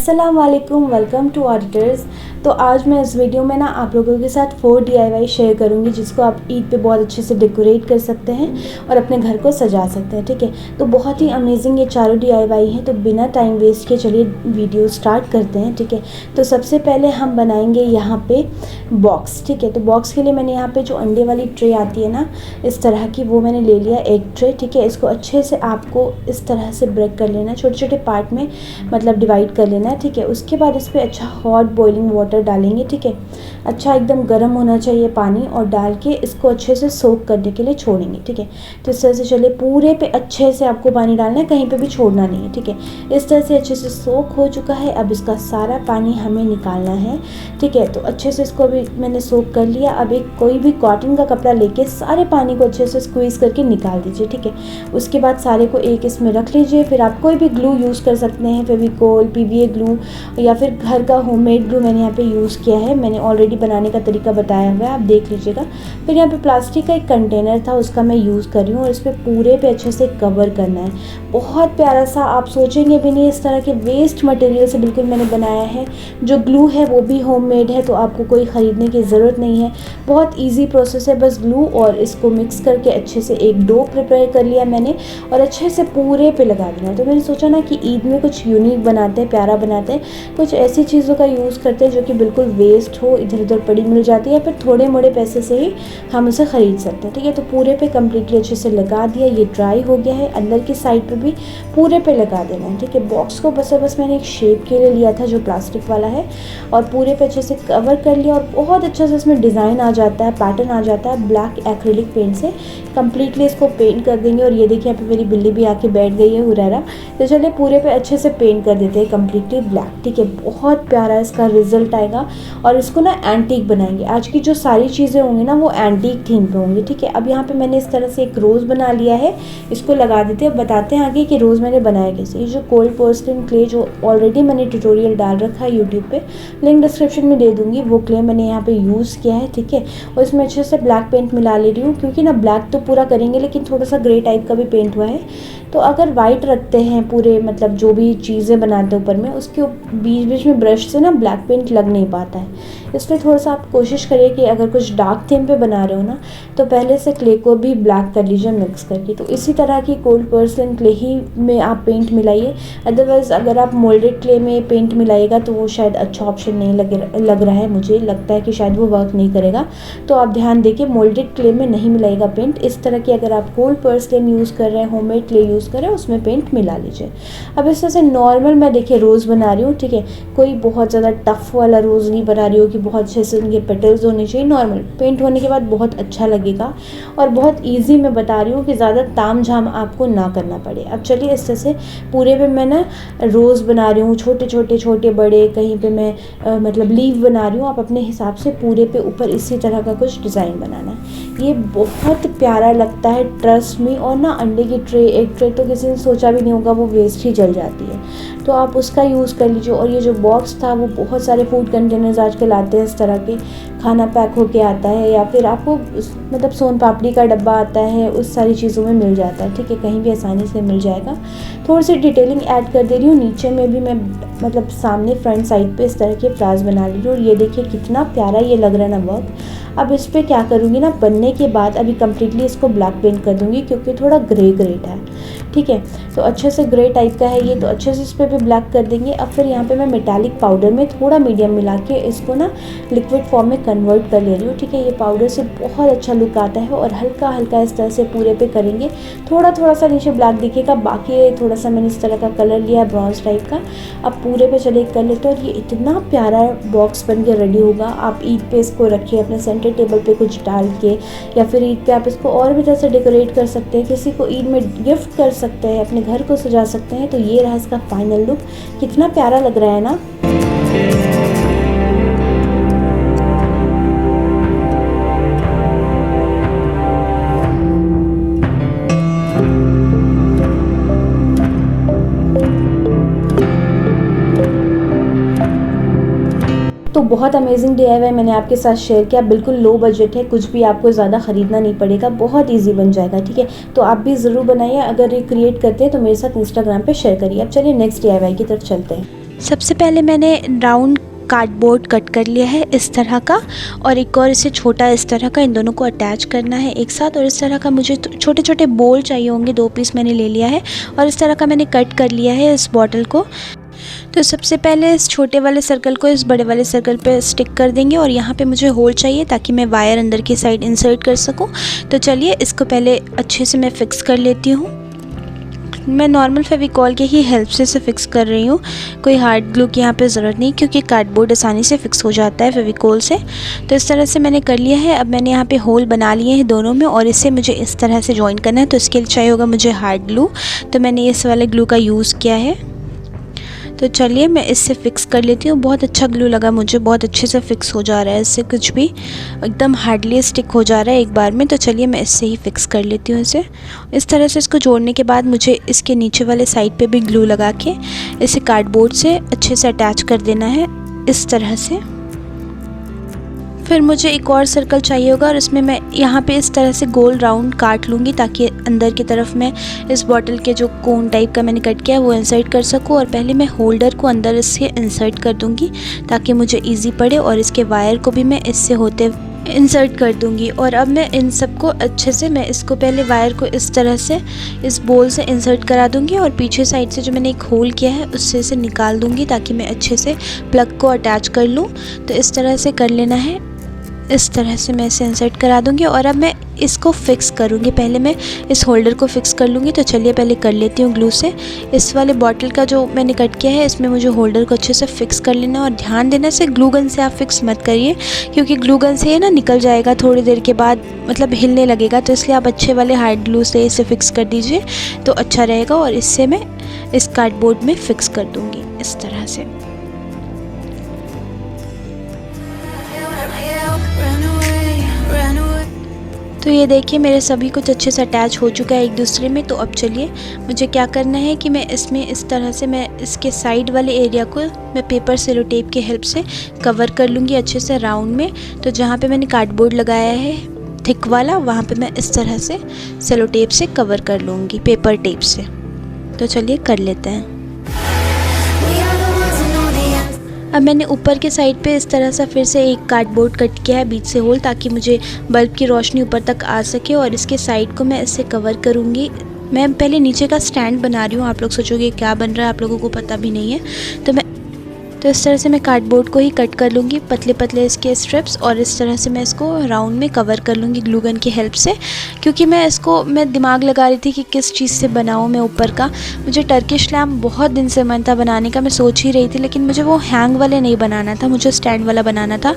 अस्सलाम वालेकुम, welcome to auditors. तो आज मैं इस वीडियो में ना आप लोगों के साथ 4 DIY शेयर करूंगी जिसको आप ईद पे बहुत अच्छे से डेकोरेट कर सकते हैं और अपने घर को सजा सकते हैं। ठीक है, तो बहुत ही अमेजिंग ये चारों DIY हैं। तो बिना टाइम वेस्ट के चलिए वीडियो स्टार्ट करते हैं। ठीक है, तो सबसे पहले हम बनाएंगे यहाँ पे बॉक्स। ठीक है, तो बॉक्स के लिए मैंने यहाँ पे जो अंडे वाली ट्रे आती है ना इस तरह की, वो मैंने ले लिया एग ट्रे। ठीक है, इसको अच्छे से आपको इस तरह से ब्रेक कर लेना, छोटे छोटे पार्ट में मतलब डिवाइड कर लेना है। ठीक है, उसके बाद इस पर अच्छा हॉट बॉइलिंग वाटर डालेंगे। ठीक है, अच्छा एकदम गर्म होना चाहिए पानी, और डाल के इसको अच्छे से सोक करने के लिए छोड़ेंगे। ठीक है, तो इस तरह से चलिए पूरे पे अच्छे से आपको पानी डालना है, कहीं पे भी छोड़ना नहीं है। ठीक है, इस तरह से अच्छे से सोक हो चुका है। अब इसका सारा पानी हमें निकालना है। ठीक है, तो अच्छे से इसको अभी मैंने सोक कर लिया। अब एक कोई भी कॉटन का कपड़ा लेके सारे पानी को अच्छे से स्क्वीज़ करके निकाल दीजिए। ठीक है, उसके बाद सारे को एक इसमें रख लीजिए। फिर आप कोई भी ग्लू यूज़ कर सकते हैं, फेविकोल, PVA ग्लू या फिर घर का होममेड ग्लू मैंने यहाँ पे यूज़ किया है। मैंने ऑलरेडी बनाने का तरीका बताया हुआ है, आप देख लीजिएगा। फिर यहाँ पे प्लास्टिक का एक कंटेनर था, उसका मैं यूज़ कर रही हूँ और इस पर पूरे पे अच्छे से कवर करना है। बहुत प्यारा सा, आप सोचेंगे भी नहीं, इस तरह के वेस्ट मटेरियल से बिल्कुल मैंने बनाया है। जो ग्लू है वो भी होममेड है, तो आपको कोई ख़रीदने की ज़रूरत नहीं है। बहुत ईजी प्रोसेस है, बस ग्लू और इसको मिक्स करके अच्छे से एक डो प्रिपेयर कर लिया मैंने और अच्छे से पूरे पे लगा देना। तो मैंने सोचा ना कि ईद में कुछ यूनिक बनाते हैं, प्यारा बनाते हैं, कुछ ऐसी चीज़ों का यूज़ करते हैं जो कि बिल्कुल वेस्ट हो, इधर उधर पड़ी मिल जाती है, या फिर थोड़े मोड़े पैसे से ही हम उसे ख़रीद सकते हैं। ठीक है, तो पूरे पे कम्प्लीटली अच्छे से लगा दिया। ये ड्राई हो गया है, अंदर की साइड पे भी पूरे पे लगा देना है। ठीक है, बॉक्स को बस मैंने एक शेप के लिए लिया था जो प्लास्टिक वाला है, और पूरे पे अच्छे से कवर कर लिया। और बहुत अच्छा से इसमें डिज़ाइन आ जाता है, पैटर्न आ जाता है। ब्लैक एक्रिलिक पेंट से कम्प्लीटली इसको पेंट कर देंगे। और ये देखिए यहाँ पे मेरी बिल्ली भी आके बैठ गई है, हुरैरा। तो चलिए पूरे पे अच्छे से पेंट कर देते हैं कम्प्लीटली ब्लैक। ठीक है, बहुत प्यारा इसका रिजल्ट आएगा। और इसको ना एंटीक बनाएंगे। आज की जो सारी चीज़ें होंगी ना वो एंटीक थीम पे होंगी। ठीक है, अब यहाँ पे मैंने इस तरह से एक रोज़ बना लिया है, इसको लगा देते हैं। बताते हैं आगे कि रोज़ मैंने बनाया कैसे। ये जो कोल्ड पोर्सलिन क्ले जो ऑलरेडी मैंने ट्यूटोरियल डाल रखा है यूट्यूब पे, लिंक डिस्क्रिप्शन में दे दूँगी, वो क्ले मैंने यहाँ पे यूज़ किया है। ठीक है, और इसमें अच्छे से ब्लैक पेंट मिला ले रही हूँ, क्योंकि ना ब्लैक तो पूरा करेंगे लेकिन थोड़ा सा ग्रे टाइप का भी पेंट हुआ है। तो अगर वाइट रखते हैं पूरे मतलब जो भी चीज़ें बनाते हैं ऊपर में, उसके बीच बीच में ब्रश से ना ब्लैक पेंट लग नहीं पाता है। इसलिए थोड़ा सा आप कोशिश करिए कि अगर कुछ डार्क थीम पे बना रहे हो ना तो पहले से क्ले को भी ब्लैक कर लीजिए मिक्स करके। तो इसी तरह की कोल्ड पोर्सलिन क्ले ही में आप पेंट मिलाइए। अदरवाइज़ अगर आप मोल्डेड क्ले में पेंट मिलाइएगा तो वो शायद अच्छा ऑप्शन नहीं लग रहा है, मुझे लगता है कि शायद वो वर्क नहीं करेगा। तो आप ध्यान देखिए, मोल्डेड क्ले में नहीं मिलाइएगा पेंट। इस तरह की अगर आप कोल्ड पोर्सलिन यूज़ कर रहे हैं, होममेड क्ले यूज़ कर रहे हैं, उसमें पेंट मिला लीजिए। अब इस तरह से नॉर्मल मैं देखिए रोज़ बना रही हूँ। ठीक है, कोई बहुत ज़्यादा टफ वाला रोज़ नहीं बना रही हूँ कि बहुत अच्छे से उनके पेटल्स होने चाहिए। नॉर्मल पेंट होने के बाद बहुत अच्छा लगेगा, और बहुत इजी मैं बता रही हूँ कि ज़्यादा ताम झाम आपको ना करना पड़े। अब चलिए इस तरह से पूरे पे मैं ना रोज़ बना रही हूँ, छोटे छोटे छोटे बड़े, कहीं पे मैं मतलब लीव बना रही हूँ। आप अपने हिसाब से पूरे पे ऊपर इसी तरह का कुछ डिज़ाइन बनाना है। ये बहुत प्यारा लगता है, ट्रस्ट मी। और ना अंडे की ट्रे, एक ट्रे तो किसी ने सोचा भी नहीं होगा, वो वेस्ट ही जल जाती है, तो आप उसका यूज़ कर लीजिए। और ये जो बॉक्स था वो बहुत सारे फूड कंटेनर्स आजकल आते हैं इस तरह के, खाना पैक होके आता है, या फिर आपको मतलब सोन पापड़ी का डब्बा आता है, उस सारी चीज़ों में मिल जाता है। ठीक है, कहीं भी आसानी से मिल जाएगा। थोड़ी सी डिटेलिंग ऐड कर दे रही हूँ। नीचे में भी मैं मतलब सामने फ्रंट साइड पे इस तरह के फ्लावर्स बना ली हूँ। और ये देखिए कितना प्यारा ये लग रहा है ना वर्क। अब इस पर क्या करूँगी ना, बनने के बाद अभी कम्प्लीटली इसको ब्लैक पेंट कर दूँगी, क्योंकि थोड़ा ग्रे ग्रेट है। ठीक है, तो अच्छे से ग्रे टाइप का है ये, तो अच्छे से इस पर भी ब्लैक कर देंगे। अब फिर यहाँ पे मैं मेटालिक पाउडर में थोड़ा मीडियम मिला के इसको ना लिक्विड फॉर्म में कन्वर्ट कर ले रही हूँ। ठीक है, ये पाउडर से बहुत अच्छा लुक आता है। और हल्का हल्का इस तरह से पूरे पे करेंगे, थोड़ा थोड़ा सा नीचे ब्लैक दिखेगा, बाकी थोड़ा सा मैंने इस तरह का कलर लिया है ब्रॉन्ज टाइप का। अब पूरे पे चले कर लेते हैं, और ये इतना प्यारा बॉक्स बन के रेडी होगा। आप ईद पे इसको रखिए अपने सेंटर टेबल पे कुछ डाल के, या फिर ईद पे आप इसको और भी तरह से डेकोरेट कर सकते हैं, किसी को ईद में गिफ्ट कर सकते हैं, अपने घर को सजा सकते हैं। तो ये रहा इसका फाइनल लुक, कितना प्यारा लग रहा है ना। तो बहुत अमेजिंग DIY मैंने आपके साथ शेयर किया। बिल्कुल लो बजट है, कुछ भी आपको ज़्यादा ख़रीदना नहीं पड़ेगा, बहुत इजी बन जाएगा। ठीक है, तो आप भी ज़रूर बनाइए। अगर ये क्रिएट करते हैं तो मेरे साथ इंस्टाग्राम पे शेयर करिए। अब चलिए नेक्स्ट DIY की तरफ चलते हैं। सबसे पहले मैंने राउंड कार्डबोर्ड कट कर लिया है इस तरह का, और एक और इसे छोटा इस तरह का, इन दोनों को अटैच करना है एक साथ। और इस तरह का मुझे छोटे छोटे बोल चाहिए होंगे, 2 पीस मैंने ले लिया है और इस तरह का मैंने कट कर लिया है इस बॉटल को। तो सबसे पहले इस छोटे वाले सर्कल को इस बड़े वाले सर्कल पे स्टिक कर देंगे और यहाँ पे मुझे होल चाहिए ताकि मैं वायर अंदर की साइड इंसर्ट कर सकूँ। तो चलिए इसको पहले अच्छे से मैं फ़िक्स कर लेती हूँ। मैं नॉर्मल फेविकॉल के ही हेल्प से इसे फ़िक्स कर रही हूँ, कोई हार्ड ग्लू की यहाँ पे ज़रूरत नहीं, क्योंकि कार्डबोर्ड आसानी से फ़िक्स हो जाता है फेविकॉल से। तो इस तरह से मैंने कर लिया है। अब मैंने यहाँ पे होल बना लिए हैं दोनों में और इसे मुझे इस तरह से जॉइन करना है। तो इसके लिए चाहिए होगा मुझे हार्ड ग्लू, तो मैंने इस वाले ग्लू का यूज़ किया है। तो चलिए मैं इससे फ़िक्स कर लेती हूँ। बहुत अच्छा ग्लू लगा मुझे, बहुत अच्छे से फ़िक्स हो जा रहा है, इससे कुछ भी एकदम हार्डली स्टिक हो जा रहा है एक बार में। तो चलिए मैं इससे ही फ़िक्स कर लेती हूँ इसे। इस तरह से इसको जोड़ने के बाद मुझे इसके नीचे वाले साइड पे भी ग्लू लगा के इसे कार्डबोर्ड से अच्छे से अटैच कर देना है इस तरह से। फिर मुझे एक और सर्कल चाहिए होगा और इसमें मैं यहाँ पे इस तरह से गोल राउंड काट लूँगी ताकि अंदर की तरफ मैं इस बॉटल के जो कोन टाइप का मैंने कट किया है वो इंसर्ट कर सकूँ। और पहले मैं होल्डर को अंदर इससे इंसर्ट कर दूँगी ताकि मुझे इजी पड़े, और इसके वायर को भी मैं इससे होते इंसर्ट कर दूँगी। और अब मैं इन सबको अच्छे से, मैं इसको पहले वायर को इस तरह से इस बोल से इंसर्ट करा दूँगी और पीछे साइड से जो मैंने एक होल किया है उससे इसे निकाल दूँगी ताकि मैं अच्छे से प्लग को अटैच कर लूँ। तो इस तरह से कर लेना है, इस तरह से मैं इसे इंसर्ट करा दूंगी। और अब मैं इसको फिक्स करूंगी, पहले मैं इस होल्डर को फिक्स कर लूँगी। तो चलिए पहले कर लेती हूँ ग्लू से। इस वाले बॉटल का जो मैंने कट किया है इसमें मुझे होल्डर को अच्छे से फिक्स कर लेना है। और ध्यान देना से ग्लू गन से आप फिक्स मत करिए, क्योंकि ग्लू गन से ये ना निकल जाएगा थोड़ी देर के बाद, मतलब हिलने लगेगा। तो इसलिए आप अच्छे वाले हार्ड ग्लू से इसे फिक्स कर दीजिए तो अच्छा रहेगा। और इससे मैं इस कार्डबोर्ड में फिक्स कर दूँगी इस तरह से। तो ये देखिए मेरे सभी कुछ अच्छे से अटैच हो चुका है एक दूसरे में। तो अब चलिए मुझे क्या करना है कि मैं इसमें इस तरह से मैं इसके साइड वाले एरिया को मैं पेपर सेलो टेप के हेल्प से कवर कर लूँगी अच्छे से राउंड में। तो जहाँ पे मैंने कार्डबोर्ड लगाया है थिक वाला, वहाँ पे मैं इस तरह से सेलो टेप से कवर कर लूँगी, पेपर टेप से। तो चलिए कर लेते हैं। अब मैंने ऊपर के साइड पे इस तरह से फिर से एक कार्डबोर्ड कट किया है बीच से होल, ताकि मुझे बल्ब की रोशनी ऊपर तक आ सके। और इसके साइड को मैं इससे कवर करूँगी। मैं पहले नीचे का स्टैंड बना रही हूँ, आप लोग सोचोगे क्या बन रहा है, आप लोगों को पता भी नहीं है। तो इस तरह से मैं कार्डबोर्ड को ही कट कर लूँगी, पतले पतले इसके स्ट्रिप्स, और इस तरह से मैं इसको राउंड में कवर कर लूँगी ग्लू गन की हेल्प से। क्योंकि मैं दिमाग लगा रही थी कि किस चीज़ से बनाऊँ मैं ऊपर का। मुझे टर्किश लैम्प बहुत दिन से मन था बनाने का, मैं सोच ही रही थी, लेकिन मुझे वो हैंग वाले नहीं बनाना था, मुझे स्टैंड वाला बनाना था।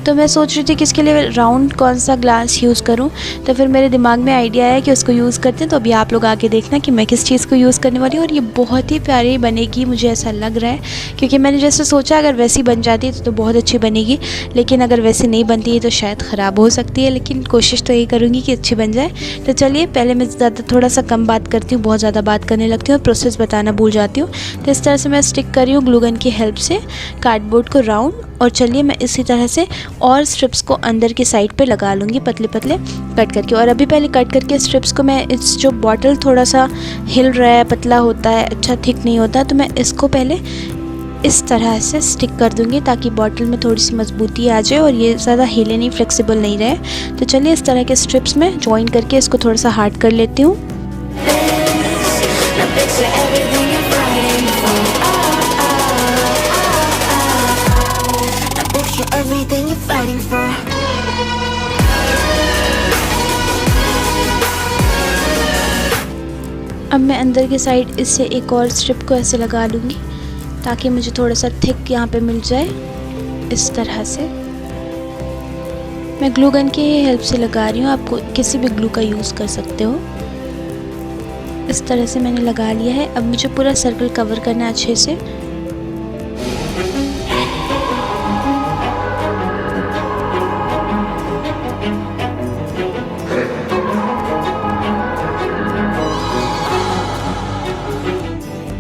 तो मैं सोच रही थी कि इसके लिए राउंड कौन सा ग्लास यूज़ करूँ। तो फिर मेरे दिमाग में आइडिया आया कि उसको यूज़ करते हैं। तो अभी आप लोग आगे देखना कि मैं किस चीज़ को यूज़ करने वाली हूँ। और ये बहुत ही प्यारी बनेगी, मुझे ऐसा लग रहा है, क्योंकि मैंने जैसे सोचा अगर वैसी बन जाती है तो बहुत अच्छी बनेगी, लेकिन अगर वैसे नहीं बनती है तो शायद ख़राब हो सकती है। लेकिन कोशिश तो यही करूँगी कि अच्छी बन जाए। तो चलिए पहले मैं थोड़ा सा कम बात करती हूँ, बहुत ज़्यादा बात करने लगती हूँ और प्रोसेस बताना भूल जाती हूँ। तो इस तरह से मैं स्टिक कर रही हूँ ग्लू गन की हेल्प से कार्डबोर्ड को राउंड। और चलिए मैं इसी तरह से और स्ट्रिप्स को अंदर की साइड पे लगा लूँगी पतले पतले कट करके। और अभी पहले कट करके स्ट्रिप्स को मैं, इस जो बॉटल थोड़ा सा हिल रहा है, पतला होता है, अच्छा थिक नहीं होता, तो मैं इसको पहले इस तरह से स्टिक कर दूंगी ताकि बॉटल में थोड़ी सी मजबूती आ जाए और ये ज़्यादा हिले नहीं, फ्लेक्सिबल नहीं रहे। तो चलिए इस तरह के स्ट्रिप्स में जॉइन करके इसको थोड़ा सा हार्ड कर लेती हूँ। अब मैं अंदर की साइड इससे एक और स्ट्रिप को ऐसे लगा लूँगी ताकि मुझे थोड़ा सा थिक यहाँ पे मिल जाए। इस तरह से मैं ग्लू गन की हेल्प से लगा रही हूँ, आपको किसी भी ग्लू का यूज़ कर सकते हो। इस तरह से मैंने लगा लिया है। अब मुझे पूरा सर्कल कवर करना है अच्छे से।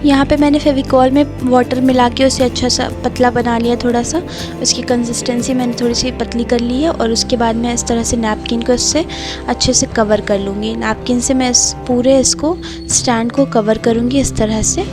यहाँ पे मैंने फेविकॉल में वाटर मिला के उसे अच्छा सा पतला बना लिया, थोड़ा सा उसकी कंसिस्टेंसी मैंने थोड़ी सी पतली कर ली है। और उसके बाद मैं इस तरह से नैपकिन को इससे अच्छे से कवर कर लूँगी। नैपकिन से मैं इसको स्टैंड को कवर करूँगी इस तरह से।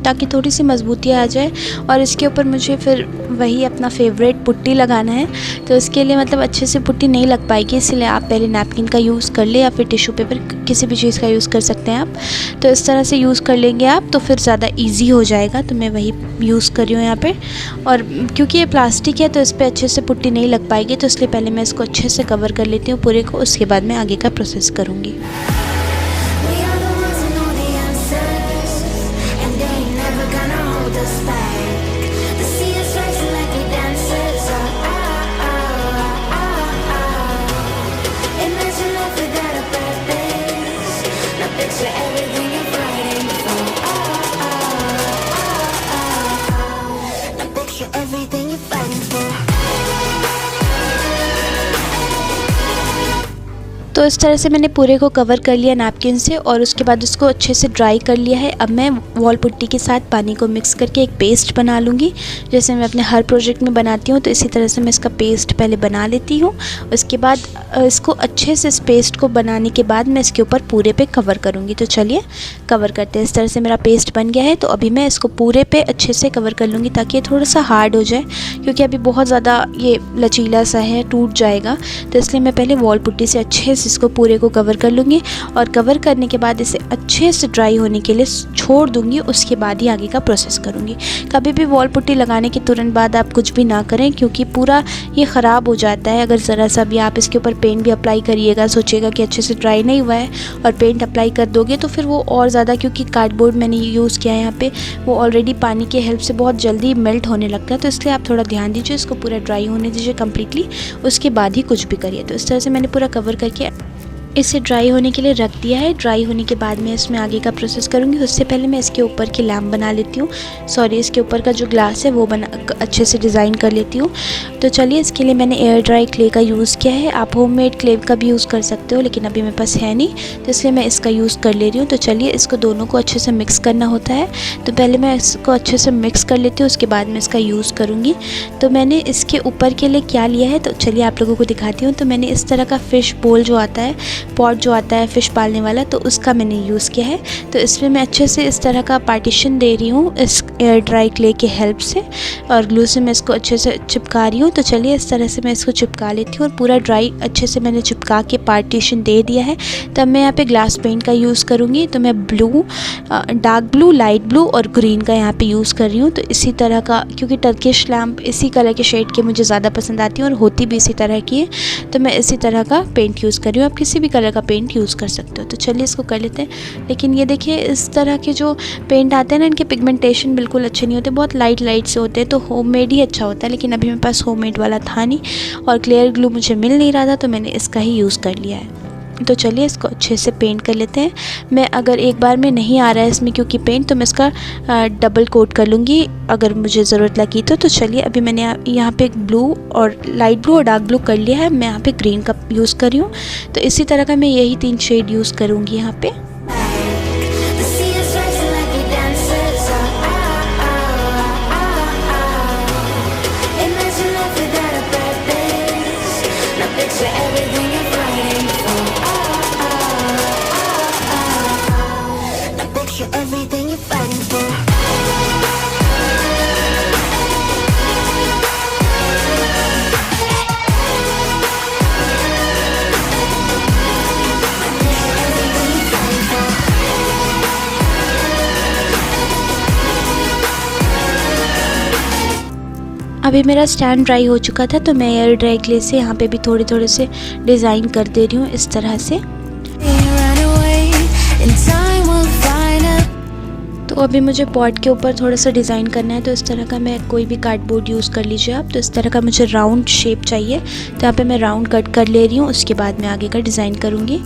ताकि थोड़ी सी मजबूती आ जाए। और इसके ऊपर मुझे फिर वही अपना फेवरेट पुट्टी लगाना है। तो इसके लिए मतलब अच्छे से पुट्टी नहीं लग पाएगी, इसलिए आप पहले नैपकिन का यूज़ कर ले या फिर टिश्यू पेपर, किसी भी चीज़ का यूज़ कर सकते हैं आप। तो इस तरह से यूज़ कर लेंगे आप तो फिर ज़्यादा ईजी हो जाएगा। तो मैं वही यूज़ कर रही हूँ यहाँ पे। और क्योंकि ये प्लास्टिक है तो इस पर अच्छे से पुट्टी नहीं लग पाएगी, तो इसलिए पहले मैं इसको अच्छे से कवर कर लेती हूँ पूरे को, उसके बाद मैं आगे का प्रोसेस करूँगी। तो इस तरह से मैंने पूरे को कवर कर लिया नैपकिन से और उसके बाद उसको अच्छे से ड्राई कर लिया है। अब मैं वॉल पुट्टी के साथ पानी को मिक्स करके एक पेस्ट बना लूँगी, जैसे मैं अपने हर प्रोजेक्ट में बनाती हूँ। तो इसी तरह से मैं इसका पेस्ट पहले बना लेती हूँ। उसके बाद इसको अच्छे से इस पेस्ट को बनाने के बाद मैं इसके ऊपर पूरे पे कवर करूँगी। तो चलिए कवर करते हैं। इस तरह से मेरा पेस्ट बन गया है। तो अभी मैं इसको पूरे पे अच्छे से कवर कर लूँगी ताकि ये थोड़ा सा हार्ड हो जाए, क्योंकि अभी बहुत ज़्यादा ये लचीला सा है, टूट जाएगा। तो इसलिए मैं पहले वॉल पुट्टी से अच्छे से इसको पूरे को कवर कर लूँगी और कवर करने के बाद इसे अच्छे से ड्राई होने के लिए छोड़ दूँगी। उसके बाद ही आगे का प्रोसेस करूँगी। कभी भी वॉल पुट्टी लगाने के तुरंत बाद आप कुछ भी ना करें, क्योंकि पूरा ये ख़राब हो जाता है। अगर ज़रा सा भी आप इसके ऊपर पेंट भी अप्लाई करिएगा, सोचिएगा कि अच्छे से ड्राई नहीं हुआ है और पेंट अप्लाई कर दोगे तो फिर वो और ज़्यादा, क्योंकि कार्डबोर्ड मैंने यूज़ किया है यहाँ पे, वो ऑलरेडी पानी के हेल्प से बहुत जल्दी मेल्ट होने लगता है। तो इसलिए आप थोड़ा ध्यान दीजिए, इसको पूरा ड्राई होने दीजिए कम्प्लीटली, उसके बाद ही कुछ भी करिए। तो इस तरह से मैंने पूरा कवर करके इसे ड्राई होने के लिए रख दिया है। ड्राई होने के बाद मैं इसमें आगे का प्रोसेस करूँगी। उससे पहले मैं इसके ऊपर की लैम्प बना लेती हूँ, सॉरी इसके ऊपर का जो ग्लास है वो अच्छे से डिज़ाइन कर लेती हूँ। तो चलिए इसके लिए मैंने एयर ड्राई क्ले का यूज़ किया है। आप होममेड क्ले का भी यूज़ कर सकते हो, लेकिन अभी मेरे पास है नहीं, तो इसलिए मैं इसका यूज़ कर ले रही हूँ। तो चलिए इसको दोनों को अच्छे से मिक्स करना होता है। तो पहले मैं इसको अच्छे से मिक्स कर लेती हूँ, उसके बाद मैं इसका यूज़ करूँगी। तो मैंने इसके ऊपर के लिए क्या लिया है, तो चलिए आप लोगों को दिखाती हूँ। तो मैंने इस तरह का फ़िश बोल जो आता है, पॉट जो आता है फ़िश पालने वाला, तो उसका मैंने यूज़ किया है। तो इसमें मैं अच्छे से इस तरह का पार्टीशन दे रही हूँ इस एयर ड्राई क्ले के हेल्प से, और ग्लू से मैं इसको अच्छे से चिपका रही हूँ। तो चलिए इस तरह से मैं इसको चिपका लेती हूँ और पूरा ड्राई अच्छे से मैंने चिपका के पार्टीशन दे दिया है। तब मैं यहाँ पे ग्लास पेंट का यूज़ करूँगी। तो मैं blue, dark blue, light blue और ग्रीन का यहाँ पे यूज़ कर रही हूँ। तो इसी तरह का, क्योंकि टर्किश लैम्प इसी कलर के शेड के मुझे ज़्यादा पसंद आती है और होती भी इसी तरह की है, तो मैं इसी तरह का पेंट यूज़ कर रही हूँ। आप किसी भी कलर का पेंट यूज़ कर सकते हो। तो चलिए इसको कर लेते हैं। लेकिन ये देखिए इस तरह के जो पेंट आते हैं ना, इनके पिगमेंटेशन बिल्कुल अच्छे नहीं होते, बहुत लाइट लाइट से होते हैं। तो होममेड ही अच्छा होता है, लेकिन अभी मेरे पास होममेड वाला था नहीं और क्लियर ग्लू मुझे मिल नहीं रहा था, तो मैंने इसका ही यूज़ कर लिया है। तो चलिए इसको अच्छे से पेंट कर लेते हैं। मैं अगर एक बार में नहीं आ रहा है इसमें क्योंकि पेंट, तो मैं इसका डबल कोट कर लूँगी अगर मुझे ज़रूरत लगी तो चलिए अभी मैंने यहाँ पे एक ब्लू और लाइट ब्लू और डार्क ब्लू कर लिया है। मैं यहाँ पे ग्रीन का यूज़ कर रही हूँ। तो इसी तरह का मैं यही 3 शेड यूज़ करूँगी यहाँ पे। अभी मेरा स्टैंड ड्राई हो चुका था, तो मैं एयर ड्राई क्ले से यहाँ पे भी थोड़े थोड़े से डिज़ाइन कर दे रही हूँ इस तरह से। तो अभी मुझे पॉट के ऊपर थोड़ा सा डिज़ाइन करना है। तो इस तरह का मैं कोई भी कार्डबोर्ड यूज़ कर लीजिए आप। तो इस तरह का मुझे राउंड शेप चाहिए, तो यहाँ पे मैं राउंड कट कर ले रही हूँ। उसके बाद मैं आगे का डिज़ाइन करूँगी।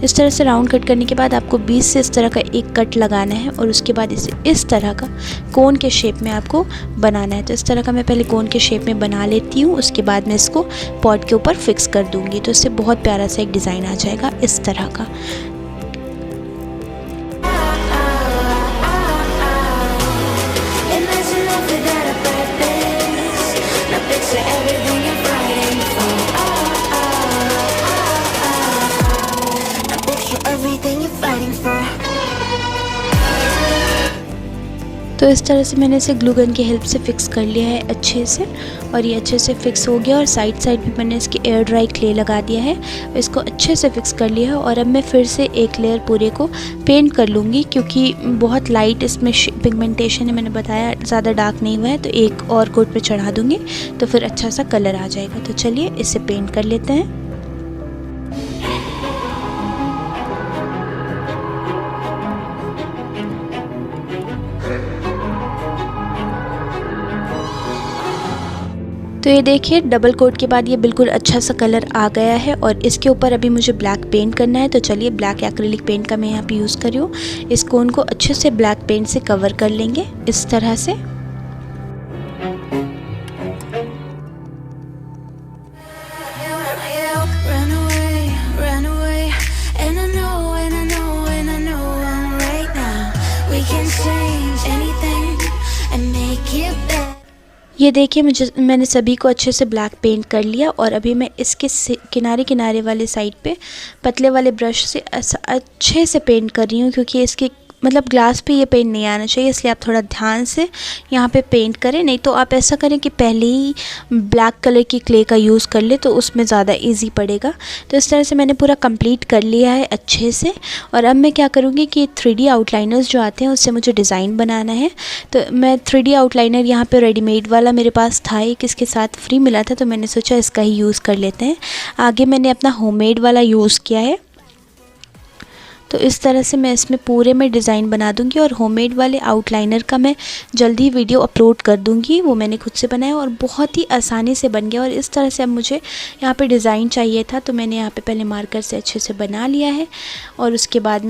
इस तरह से राउंड कट करने के बाद आपको बीच से इस तरह का एक कट लगाना है और उसके बाद इसे इस तरह का कोन के शेप में आपको बनाना है। तो इस तरह का मैं पहले कोन के शेप में बना लेती हूँ, उसके बाद मैं इसको पॉट के ऊपर फिक्स कर दूँगी। तो इससे बहुत प्यारा सा एक डिज़ाइन आ जाएगा इस तरह का। तो इस तरह से मैंने इसे ग्लू गन की हेल्प से फ़िक्स कर लिया है अच्छे से, और ये अच्छे से फ़िक्स हो गया। और साइड साइड भी मैंने इसकी एयर ड्राई क्ले लगा दिया है, इसको अच्छे से फ़िक्स कर लिया है। और अब मैं फिर से एक लेयर पूरे को पेंट कर लूँगी, क्योंकि बहुत लाइट इसमें पिगमेंटेशन है, मैंने बताया ज़्यादा डार्क नहीं हुआ है। तो एक और कोट पे चढ़ा दूँगी तो फिर अच्छा सा कलर आ जाएगा। तो चलिए इसे पेंट कर लेते हैं। तो ये देखिए डबल कोट के बाद ये बिल्कुल अच्छा सा कलर आ गया है। और इसके ऊपर अभी मुझे ब्लैक पेंट करना है। तो चलिए ब्लैक एक्रिलिक पेंट का मैं यहाँ पे यूज़ कर रही हूँ। इस कोन को अच्छे से ब्लैक पेंट से कवर कर लेंगे इस तरह से। ये देखिए मैंने सभी को अच्छे से ब्लैक पेंट कर लिया। और अभी मैं इसके किनारे किनारे वाले साइड पे पतले वाले ब्रश से अच्छे से पेंट कर रही हूँ, क्योंकि इसके मतलब ग्लास पे ये पेंट नहीं आना चाहिए, इसलिए आप थोड़ा ध्यान से यहाँ पे पेंट करें। नहीं तो आप ऐसा करें कि पहले ही ब्लैक कलर की क्ले का यूज़ कर ले, तो उसमें ज़्यादा इजी पड़ेगा। तो इस तरह से मैंने पूरा कंप्लीट कर लिया है अच्छे से। और अब मैं क्या करूँगी कि 3D आउटलाइनर्स जो आते हैं उससे मुझे डिज़ाइन बनाना है। तो मैं 3D आउटलाइनर यहाँ पर रेडीमेड वाला मेरे पास था, एक इसके साथ फ्री मिला था, तो मैंने सोचा इसका ही यूज़ कर लेते हैं। आगे मैंने अपना होममेड वाला यूज़ किया है। तो इस तरह से मैं इसमें पूरे में डिज़ाइन बना दूंगी। और होममेड वाले आउटलाइनर का मैं जल्दी वीडियो अपलोड कर दूंगी, वो मैंने खुद से बनाया और बहुत ही आसानी से बन गया। और इस तरह से अब मुझे यहाँ पे डिज़ाइन चाहिए था, तो मैंने यहाँ पे पहले मार्कर से अच्छे से बना लिया है। और उसके बाद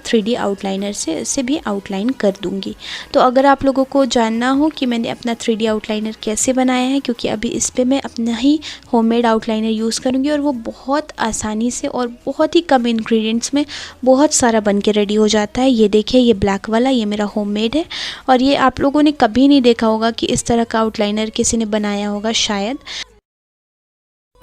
3D आउटलाइनर से इसे भी आउटलाइन कर दूँगी। तो अगर आप लोगों को जानना हो कि मैंने अपना 3D आउटलाइनर कैसे बनाया है, क्योंकि अभी इस पर मैं अपना ही होममेड आउटलाइनर यूज़ करूँगी, और वो बहुत आसानी से और बहुत ही कम इंग्रेडिएंट्स में बहुत सारा बन के रेडी हो जाता है। ये देखिए ये ब्लैक वाला ये मेरा होममेड है। और ये आप लोगों ने कभी नहीं देखा होगा कि इस तरह का आउटलाइनर किसी ने बनाया होगा, शायद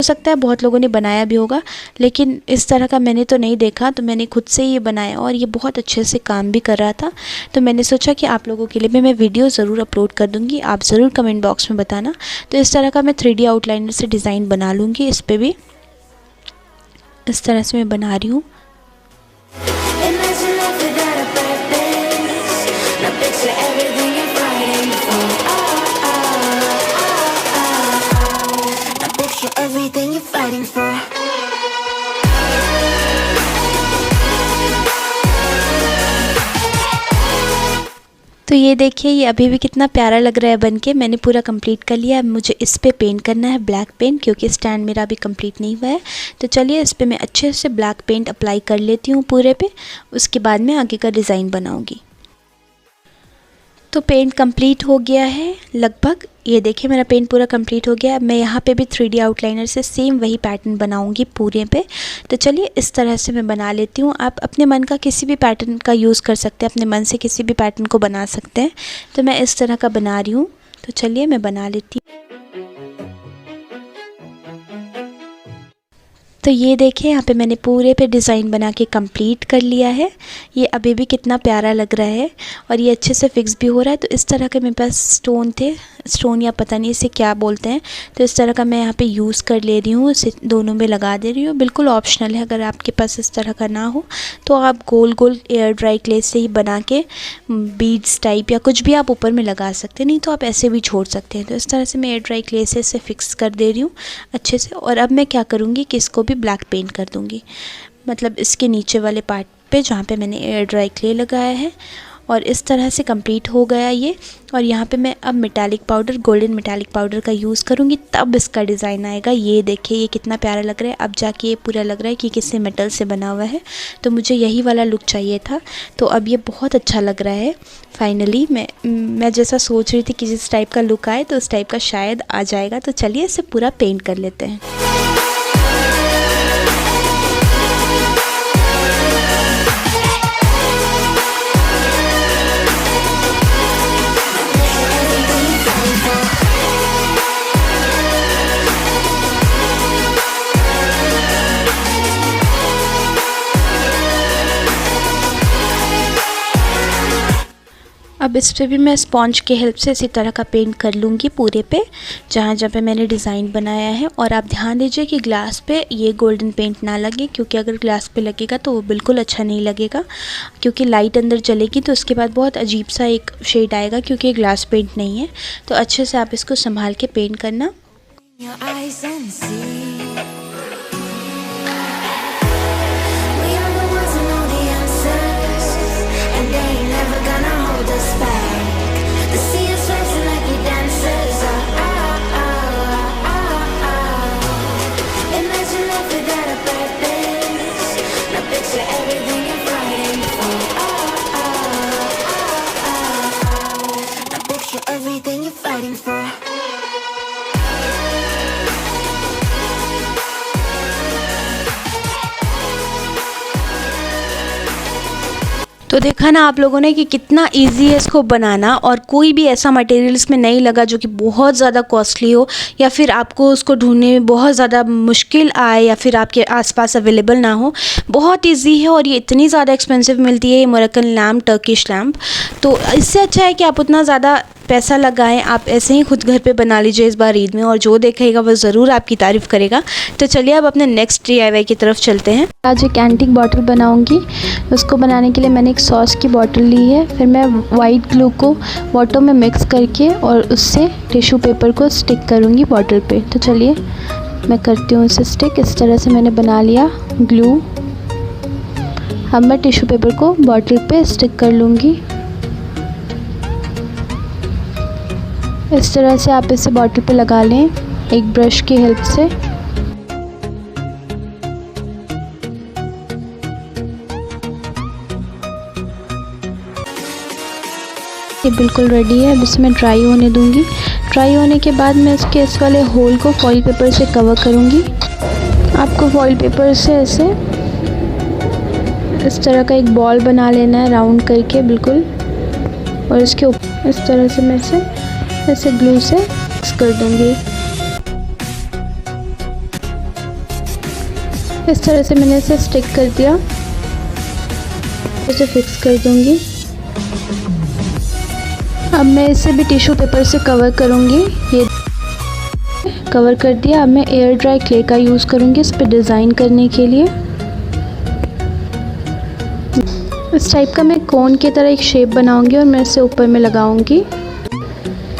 हो सकता है बहुत लोगों ने बनाया भी होगा, लेकिन इस तरह का मैंने तो नहीं देखा। तो मैंने खुद से ये बनाया और ये बहुत अच्छे से काम भी कर रहा था। तो मैंने सोचा कि आप लोगों के लिए भी मैं वीडियो ज़रूर अपलोड कर दूँगी, आप ज़रूर कमेंट बॉक्स में बताना। तो इस तरह का मैं 3D आउटलाइनर से डिज़ाइन बना लूँगी। इस पर भी इस तरह से मैं बना रही हूँ। Everything you're fighting for. तो ये देखिए ये अभी भी कितना प्यारा लग रहा है बनके। मैंने पूरा कंप्लीट कर लिया। अब मुझे इस पे पेंट करना है ब्लैक पेंट, क्योंकि स्टैंड मेरा अभी कंप्लीट नहीं हुआ है। तो चलिए इस पे मैं अच्छे से ब्लैक पेंट अप्लाई कर लेती हूँ पूरे पे, उसके बाद मैं आगे का डिज़ाइन बनाऊँगी। तो पेंट कंप्लीट हो गया है लगभग। ये देखिए मेरा पेंट पूरा कंप्लीट हो गया। अब मैं यहाँ पे भी 3D आउटलाइनर से सेम वही पैटर्न बनाऊँगी पूरे पे। तो चलिए इस तरह से मैं बना लेती हूँ। आप अपने मन का किसी भी पैटर्न का यूज़ कर सकते हैं, अपने मन से किसी भी पैटर्न को बना सकते हैं। तो मैं इस तरह का बना रही हूँ। तो चलिए मैं बना लेती हूँ। तो ये देखिए यहाँ पे मैंने पूरे पे डिज़ाइन बना के कंप्लीट कर लिया है। ये अभी भी कितना प्यारा लग रहा है और ये अच्छे से फिक्स भी हो रहा है। तो इस तरह के मेरे पास स्टोन थे, स्टोन या पता नहीं इसे क्या बोलते हैं। तो इस तरह का मैं यहाँ पे यूज़ कर ले रही हूँ, इसे दोनों में लगा दे रही हूँ। बिल्कुल ऑप्शनल है, अगर आपके पास इस तरह का ना हो तो आप गोल गोल एयर ड्राई क्ले से ही बना के बीड्स टाइप या कुछ भी आप ऊपर में लगा सकते हैं, नहीं तो आप ऐसे भी छोड़ सकते हैं। तो इस तरह से मैं एयर ड्राई क्ले से इसे फिक्स कर दे रही हूँ अच्छे से। और अब मैं क्या करूँगी कि इसको भी ब्लैक पेंट कर दूँगी, मतलब इसके नीचे वाले पार्ट पे जहाँ पे मैंने एयर ड्राई क्ले लगाया है। और इस तरह से कंप्लीट हो गया ये। और यहाँ पे मैं अब metallic powder, golden metallic powder का यूज़ करूँगी, तब इसका डिज़ाइन आएगा। ये देखिए ये कितना प्यारा लग रहा है। अब जाके ये पूरा लग रहा है कि किसी मेटल से बना हुआ है। तो मुझे यही वाला लुक चाहिए था। तो अब ये बहुत अच्छा लग रहा है। फाइनली मैं जैसा सोच रही थी कि जिस टाइप का लुक आए तो उस टाइप का शायद आ जाएगा। तो चलिए इसे पूरा पेंट कर लेते हैं। अब अब इस पे भी मैं स्पॉन्ज के हेल्प से इसी तरह का पेंट कर लूँगी पूरे पे, जहाँ जहाँ पे मैंने डिज़ाइन बनाया है। और आप ध्यान दीजिए कि ग्लास पे ये गोल्डन पेंट ना लगे, क्योंकि अगर ग्लास पे लगेगा तो वो बिल्कुल अच्छा नहीं लगेगा, क्योंकि लाइट अंदर चलेगी तो उसके बाद बहुत अजीब सा एक शेड आएगा, क्योंकि ये ग्लास पेंट नहीं है। तो अच्छे से आप इसको संभाल के पेंट करना। Your eyes and see. We are the ones who know the answers, and they ain't never gonna hold us back. They see us rising like we dancers. Imagine life without a purpose. Now picture everything you're fighting for. Now picture everything you're fighting for. तो देखा ना आप लोगों ने कि कितना easy है इसको बनाना, और कोई भी ऐसा मटेरियल इसमें नहीं लगा जो कि बहुत ज़्यादा कॉस्टली हो, या फिर आपको उसको ढूंढने में बहुत ज़्यादा मुश्किल आए, या फिर आपके आसपास अवेलेबल ना हो। बहुत इजी है, और ये इतनी ज़्यादा एक्सपेंसिव मिलती है ये मोरक्कन लैम्प, टर्किश लैम्प। तो इससे अच्छा है कि आप उतना ज़्यादा पैसा लगाएं, आप ऐसे ही खुद घर पे बना लीजिए इस बार ईद में, और जो देखेगा वो ज़रूर आपकी तारीफ़ करेगा। तो चलिए अब अपने नेक्स्ट DIY की तरफ चलते हैं। आज एक एंटीक बॉटल बनाऊंगी। उसको बनाने के लिए मैंने एक सॉस की बॉटल ली है। फिर मैं वाइट ग्लू को वाटर में मिक्स करके और उससे टिश्यू पेपर को स्टिक करूँगी बॉटल पे। तो चलिए मैं करती हूँ इसे स्टिक। इस तरह से मैंने बना लिया ग्लू। अब मैं टिश्यू पेपर को बॉटल पे स्टिक कर लूँगी। इस तरह से आप इसे बॉटल पे लगा लें एक ब्रश की हेल्प से। ये बिल्कुल रेडी है। अब इसमें ड्राई होने दूंगी। ड्राई होने के बाद मैं इसके इस वाले होल को फॉइल पेपर से कवर करूंगी। आपको फॉइल पेपर से ऐसे इस तरह का एक बॉल बना लेना है राउंड करके बिल्कुल, और इसके ऊपर इस तरह से मैं इसे ऐसे ग्लू से फिक्स कर दूंगी। इस तरह से मैंने इसे स्टिक कर दिया। इसे फिक्स कर दूंगी। अब मैं इसे भी टिश्यू पेपर से कवर करूंगी। ये कवर कर दिया। अब मैं एयर ड्राई क्ले का यूज़ करूंगी इस पर डिज़ाइन करने के लिए। इस टाइप का मैं कोन की तरह एक शेप बनाऊंगी और मैं इसे ऊपर में लगाऊंगी।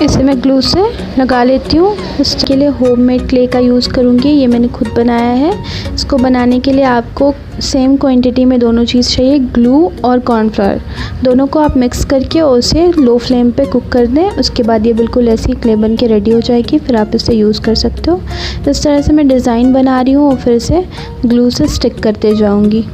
इसे मैं ग्लू से लगा लेती हूँ। इसके लिए होममेड क्ले का यूज़ करूँगी। ये मैंने खुद बनाया है। इसको बनाने के लिए आपको सेम क्वांटिटी में दोनों चीज़ चाहिए, ग्लू और कॉर्नफ्लावर। दोनों को आप मिक्स करके और उसे लो फ्लेम पे कुक कर दें। उसके बाद ये बिल्कुल ऐसी क्ले बन के रेडी हो जाएगी। फिर आप इसे यूज़ कर सकते हो। इस तरह से मैं डिज़ाइन बना रही हूँ और फिर इसे ग्लू से स्टिक करते जाऊँगी।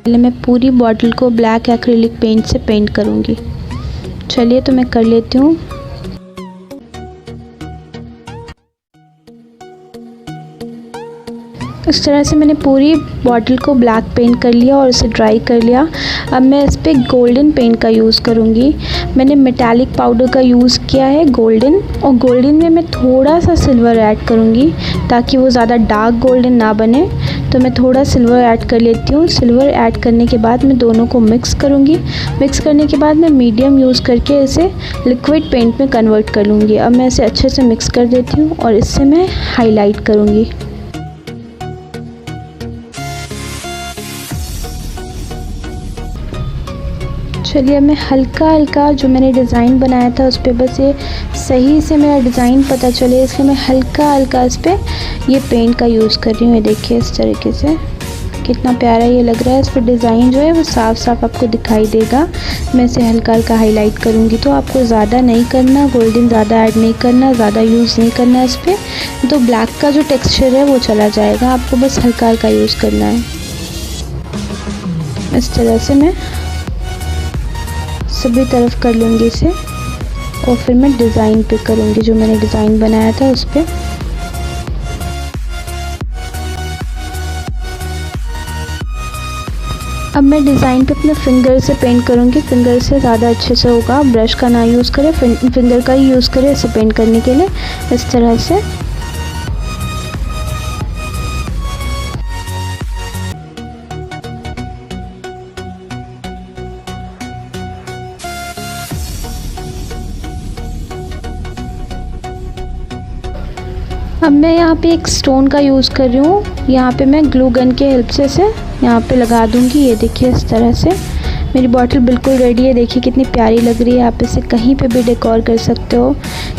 पहले मैं पूरी बॉटल को ब्लैक एक्रिलिक पेंट से पेंट करूँगी। चलिए तो मैं कर लेती हूँ। इस तरह से मैंने पूरी बॉटल को ब्लैक पेंट कर लिया और इसे ड्राई कर लिया। अब मैं इस पर गोल्डन पेंट का यूज़ करूँगी। मैंने मेटालिक पाउडर का यूज़ किया है गोल्डन, और गोल्डन में मैं थोड़ा सा सिल्वर ऐड करूँगी ताकि वो ज़्यादा डार्क गोल्डन ना बने। तो मैं थोड़ा सिल्वर ऐड कर लेती हूँ। सिल्वर ऐड करने के बाद मैं दोनों को मिक्स करूँगी। मिक्स करने के बाद मैं मीडियम यूज़ करके इसे लिक्विड पेंट में कन्वर्ट कर लूँगी। अब मैं इसे अच्छे से मिक्स कर देती हूँ और इससे मैं हाईलाइट करूँगी। चलिए अब मैं हल्का हल्का जो मैंने डिज़ाइन बनाया था उस पर बस ये सही से मेरा डिज़ाइन पता चले, इसलिए मैं हल्का हल्का इस पर ये पेंट का यूज़ कर रही हूँ। ये देखिए इस तरीके से कितना प्यारा ये लग रहा है। इस पर डिज़ाइन जो है वो साफ साफ आपको दिखाई देगा। मैं इसे हल्का हल्का हाईलाइट करूँगी, तो आपको ज़्यादा नहीं करना, गोल्डन ज़्यादा ऐड नहीं करना, ज़्यादा यूज़ नहीं करना इस पर, तो ब्लैक का जो टेक्सचर है वो चला जाएगा। आपको बस हल्का हल्का यूज़ करना है। इस तरह से मैं सभी तरफ कर लूँगी इसे, और फिर मैं डिज़ाइन पे करूँगी, जो मैंने डिज़ाइन बनाया था उस पर। अब मैं डिज़ाइन पे अपने फिंगर से पेंट करूँगी। फिंगर से ज़्यादा अच्छे से होगा, ब्रश का ना यूज़ करें, फिंगर का ही यूज़ करें इसे पेंट करने के लिए। इस तरह से अब मैं यहाँ पे एक स्टोन का यूज़ कर रही हूँ। यहाँ पे मैं ग्लू गन के हेल्प से इसे यहाँ पे लगा दूँगी। ये देखिए इस तरह से मेरी बॉटल बिल्कुल रेडी है। देखिए कितनी प्यारी लग रही है। आप इसे कहीं पे भी डेकोर कर सकते हो,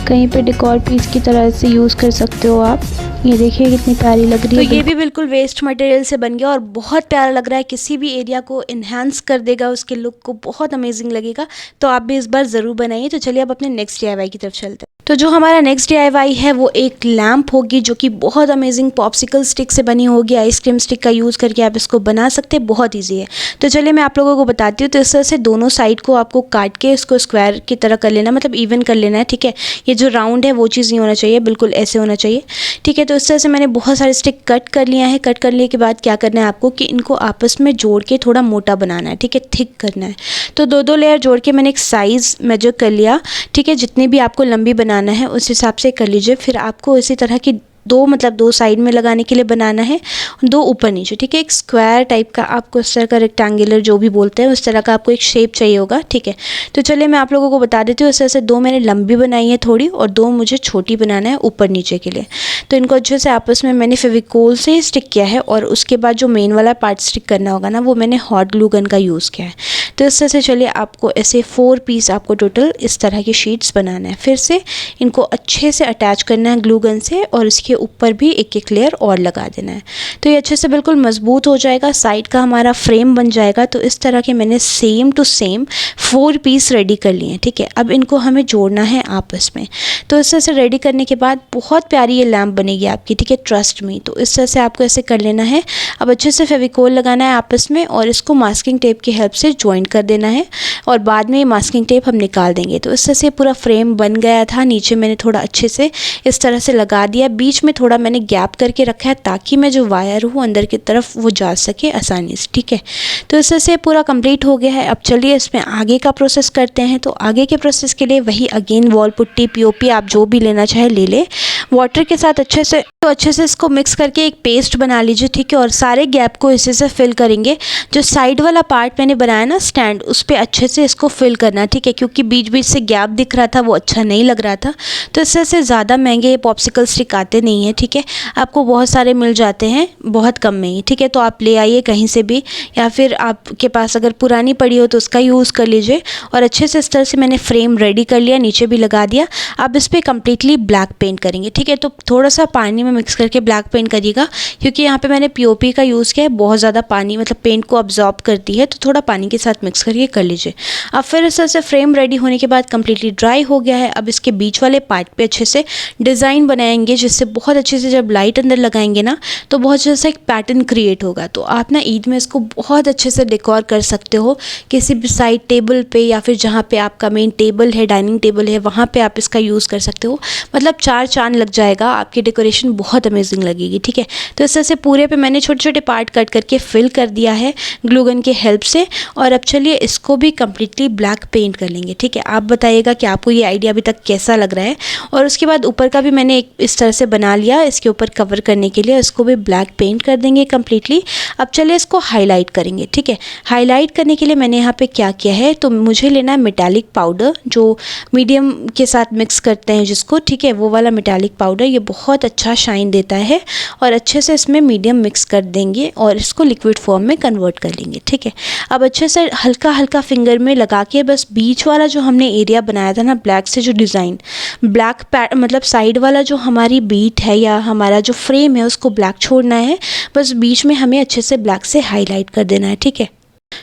कहीं पे डेकोर पीस की तरह से यूज़ कर सकते हो आप। ये देखिए कितनी प्यारी लग रही है। तो ये भी बिल्कुल वेस्ट मटेरियल से बन गया और बहुत प्यारा लग रहा है। किसी भी एरिया को इन्हांस कर देगा, उसके लुक को बहुत अमेजिंग लगेगा। तो आप भी इस बार ज़रूर बनाइए। तो चलिए अब अपने नेक्स्ट DIY की तरफ चलते हैं। तो जो हमारा नेक्स्ट DIY है वो एक लैम्प होगी, जो कि बहुत अमेजिंग पॉप्सिकल स्टिक से बनी होगी। आइसक्रीम स्टिक का यूज़ करके आप इसको बना सकते हैं, बहुत ईजी है। तो चलिए मैं आप लोगों को बताती हूँ। तो इस तरह से दोनों साइड को आपको काट के इसको स्क्वायर की तरह कर लेना, मतलब इवन कर लेना है, ठीक है। ये जो राउंड है वो चीज़ नहीं होना चाहिए, बिल्कुल ऐसे होना चाहिए, ठीक है। तो इस तरह से मैंने बहुत सारे स्टिक कट कर लिया है। कट करने के बाद क्या करना है आपको कि इनको आपस में जोड़ के थोड़ा मोटा बनाना है, ठीक है, थिक करना है। तो दो लेयर जोड़ के मैंने एक साइज़ मेजर कर लिया, ठीक है। जितनी भी आपको लंबी बनाना है उस हिसाब से कर लीजिए। फिर आपको इसी तरह की दो साइड में लगाने के लिए बनाना है, दो ऊपर नीचे, ठीक है। एक स्क्वायर टाइप का आपको इस तरह का, रेक्टेंगुलर जो भी बोलते हैं उस तरह का आपको एक शेप चाहिए होगा, ठीक है। तो चलिए मैं आप लोगों को बता देती हूँ। इस तरह से दो मैंने लंबी बनाई है थोड़ी, और दो मुझे छोटी बनाना है ऊपर नीचे के लिए। तो इनको अच्छे से आपस में मैंने फेविकोल से स्टिक किया है, और उसके बाद जो मेन वाला पार्ट स्टिक करना होगा ना, वो मैंने हॉट ग्लू गन का यूज़ किया है। तो इस तरह से चलिए आपको ऐसे 4 पीस आपको टोटल इस तरह की शीट्स बनाना है। फिर से इनको अच्छे से अटैच करना है ग्लू गन से, और इसके ऊपर भी एक एक लेयर और लगा देना है। तो ये अच्छे से बिल्कुल मजबूत हो जाएगा, साइड का हमारा फ्रेम बन जाएगा। तो इस तरह के मैंने same to same 4 piece ready कर लिए हैं, ठीक है। अब इनको हमें जोड़ना है आपस में। तो इस तरह से रेडी करने के बाद बहुत प्यारी ये लैम्प बनेगी आपकी, ठीक है, ट्रस्ट मी। तो इस तरह से आपको ऐसे कर लेना है। अब अच्छे से फेविकोल लगाना है आपस में, और इसको मास्किंग टेप की हेल्प से ज्वाइन कर देना है, और बाद में ये मास्किंग टेप हम निकाल देंगे। तो इस तरह से पूरा फ्रेम बन गया था। नीचे मैंने थोड़ा अच्छे से इस तरह से लगा दिया, बीच में थोड़ा मैंने गैप करके रखा है ताकि मैं जो वायर हूँ अंदर की तरफ वो जा सके आसानी से, ठीक है। तो इस तरह से पूरा कंप्लीट हो गया है। अब चलिए इसमें आगे का प्रोसेस करते हैं। तो आगे के प्रोसेस के लिए वही अगेन वॉल पुट्टी, POP आप जो भी लेना चाहे ले ले। वाटर के साथ अच्छे से इसको मिक्स करके एक पेस्ट बना लीजिए, ठीक है। और सारे गैप को इसी से फिल करेंगे। जो साइड वाला पार्ट मैंने बनाया ना स्टैंड, उस पर अच्छे से इसको फिल करना, ठीक है, क्योंकि बीच बीच से गैप दिख रहा था, वो अच्छा नहीं लग रहा था। तो इस तरह से ज़्यादा महंगे पॉप्सिकल स्टिक आते नहीं हैं, ठीक है। आपको बहुत सारे मिल जाते हैं बहुत कम में ही, ठीक है। तो आप ले आइए कहीं से भी, या फिर आपके पास अगर पुरानी पड़ी हो तो उसका यूज़ कर लीजिए। और अच्छे से इस तरह से मैंने फ्रेम रेडी कर लिया, नीचे भी लगा दिया। अब इस पर कम्प्लीटली ब्लैक पेंट करेंगे, ठीक है। तो थोड़ा सा पानी में मिक्स करके ब्लैक पेंट करिएगा, क्योंकि यहाँ पे मैंने POP का यूज़ किया है। बहुत ज़्यादा पानी मतलब पेंट को अब्जॉर्ब करती है, तो थोड़ा पानी के साथ मिक्स करके कर लीजिए। अब फिर इस तरह से फ्रेम रेडी होने के बाद कम्प्लीटली ड्राई हो गया है। अब इसके बीच वाले पार्ट पे अच्छे से डिज़ाइन बनाएंगे, जिससे बहुत अच्छे से जब लाइट अंदर लगाएंगे ना, तो बहुत अच्छे से एक पैटर्न क्रिएट होगा। तो आप ना ईद में इसको बहुत अच्छे से डेकोर कर सकते हो, किसी भी साइड टेबल पे, या फिर जहाँ पे आपका मेन टेबल है, डाइनिंग टेबल है, वहाँ पे आप इसका यूज़ कर सकते हो। मतलब 4 चांद लग जाएगा, आपकी डेकोरेशन बहुत अमेजिंग लगेगी, ठीक है। तो इस तरह से पूरे पे मैंने छोटे छोटे पार्ट कट करके फिल कर दिया है ग्लू गन के हेल्प से। और अब चलिए इसको भी कम्प्लीटली ब्लैक पेंट कर लेंगे, ठीक है। आप बताइएगा कि आपको ये आइडिया अभी तक कैसा लग रहा है। और उसके बाद ऊपर का भी मैंने एक इस तरह से बना लिया, इसके ऊपर कवर करने के लिए। इसको भी ब्लैक पेंट कर देंगे कम्प्लीटली। अब चलिए इसको हाईलाइट करेंगे, ठीक है। हाईलाइट करने के लिए मैंने यहाँ पे क्या किया है, तो मुझे लेना है मेटालिक पाउडर, जो मीडियम के साथ मिक्स करते हैं जिसको, ठीक है, वो वाला मेटालिक पाउडर। ये बहुत अच्छा शाइन देता है। और अच्छे से इसमें मीडियम मिक्स कर देंगे और इसको लिक्विड फॉर्म में कन्वर्ट कर लेंगे, ठीक है। अब अच्छे से हल्का हल्का फिंगर में लगा के बस बीच वाला जो हमने एरिया बनाया था ना ब्लैक से, जो डिज़ाइन ब्लैक मतलब साइड वाला जो हमारी बीट है या हमारा जो फ्रेम है उसको ब्लैक छोड़ना है, बस बीच में हमें अच्छे से ब्लैक से हाईलाइट कर देना है, ठीक है।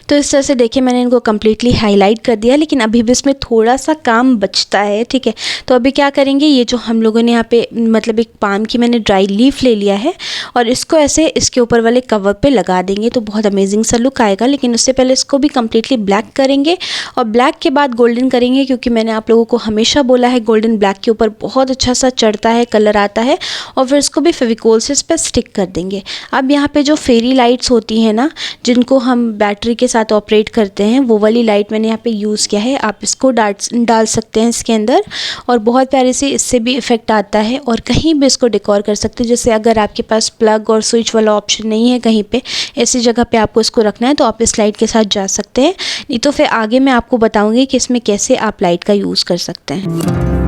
तो इस तरह से देखिए मैंने इनको कम्प्लीटली हाईलाइट कर दिया, लेकिन अभी भी इसमें थोड़ा सा काम बचता है, ठीक है। तो अभी क्या करेंगे, ये जो हम लोगों ने यहाँ पे मतलब एक पाम की मैंने ड्राई लीफ ले लिया है और इसको ऐसे इसके ऊपर वाले कवर पे लगा देंगे तो बहुत अमेजिंग सा लुक आएगा। लेकिन उससे पहले इसको भी कम्प्लीटली ब्लैक करेंगे और ब्लैक के बाद गोल्डन करेंगे, क्योंकि मैंने आप लोगों को हमेशा बोला है गोल्डन ब्लैक के ऊपर बहुत अच्छा सा चढ़ता है, कलर आता है। और फिर इसको भी फेविकोल से इस पर स्टिक कर देंगे। अब यहाँ पे जो फेरी लाइट्स होती हैं ना, जिनको हम बैटरी के साथ ऑपरेट करते हैं, वो वाली लाइट मैंने यहाँ पे यूज़ किया है। आप इसको डाल सकते हैं इसके अंदर और बहुत प्यारे से इससे भी इफ़ेक्ट आता है। और कहीं भी इसको डेकोर कर सकते हैं, जैसे अगर आपके पास प्लग और स्विच वाला ऑप्शन नहीं है कहीं पे, ऐसी जगह पे आपको इसको रखना है तो आप इस लाइट के साथ जा सकते हैं। नहीं तो फिर आगे मैं आपको बताऊँगी कि इसमें कैसे आप लाइट का यूज़ कर सकते हैं।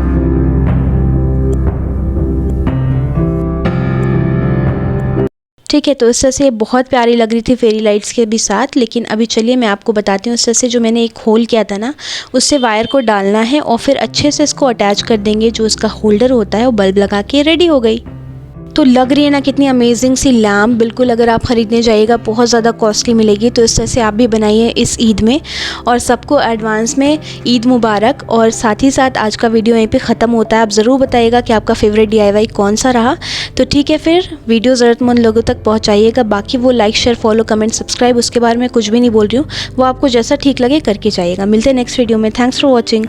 ठीक है, तो इस तरह से बहुत प्यारी लग रही थी फेरी लाइट्स के भी साथ। लेकिन अभी चलिए मैं आपको बताती हूँ, इस तरह से जो मैंने एक होल किया था ना, उससे वायर को डालना है और फिर अच्छे से इसको अटैच कर देंगे। जो इसका होल्डर होता है वो बल्ब लगा के रेडी हो गई। तो लग रही है ना कितनी अमेजिंग सी लैम्प। बिल्कुल अगर आप ख़रीदने जाइएगा बहुत ज़्यादा कॉस्टली मिलेगी। तो इस तरह से आप भी बनाइए इस ईद में। और सबको एडवांस में ईद मुबारक। और साथ ही साथ आज का वीडियो यहीं पे ख़त्म होता है। आप ज़रूर बताइएगा कि आपका फेवरेट DIY कौन सा रहा। तो ठीक है, फिर वीडियो ज़रूरतमंद लोगों तक पहुँचाइएगा। बाकी वो like share follow comment subscribe, उसके बारे में कुछ भी नहीं बोल रही हूँ, वो आपको जैसा ठीक लगे करके जाइएगा। मिलते हैं नेक्स्ट वीडियो में। Thanks for watching.